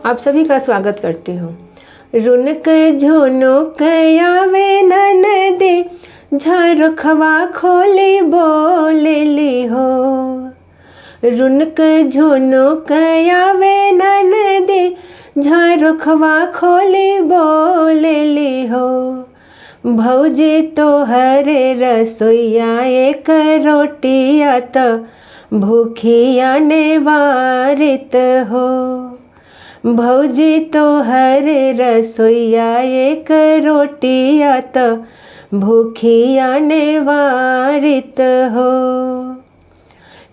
आप सभी का स्वागत करती हूँ। रुनक झुनुक आवे ननदे, झरखवा खोली बोलेली हो। रुनक झुनुक आवे ननदे, झरखवा खोली बोलेली हो। भौजी तोहरे रसोइया एक रोटिया त भूखिया नेवारित हो। भौजी तोहरे रसोइया एक रोटिया त भूखिया नेवारित हो।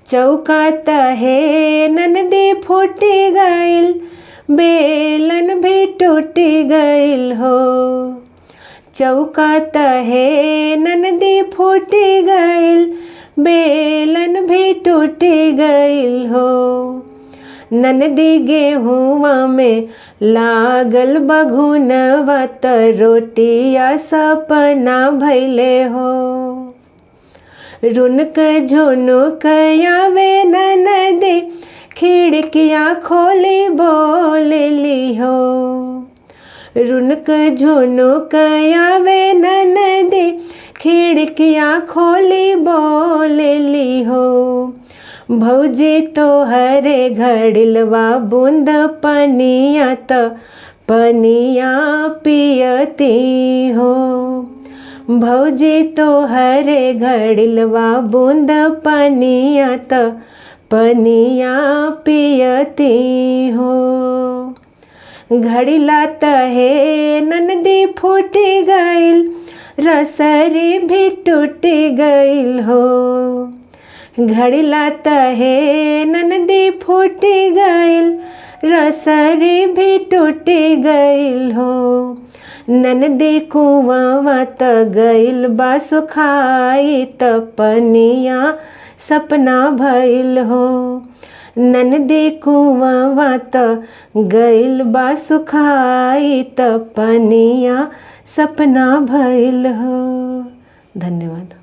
चौका तहे ननदी फूटी गइल, बेलन भी टूटी गइल हो। चौका तहे ननदी फूटी गइल, बेलन भी टूटी गइल हो। ननदी गेहुआ में लागल बघुनवा त रोटिया सपना भइले हो। रुनक झुनुक आवे ननदी, खिड़किया खोली बोलेली हो। रुनक झुनुक आवे ननदी, खिड़किया खोली बोलेली हो। भौजी तोहरे घड़िलवा बूंद पनिया त पनिया पियती हो। भौजी तोहरे घड़िलवा बूंद पनिया त पनिया पियती हो। घड़िला तहे ननदी फूटी गइल, रसरी भी टूटी गइल हो। घड़िला तहे ननदी फूटी गइल, रसरी भी टूटी गइल हो। ननदी कुआवा त गइल बा सुखाई त पनिया सपना भइल हो। ननदी कुआवा त गइल बा सुखाई त पनिया सपना भइल हो। धन्यवाद।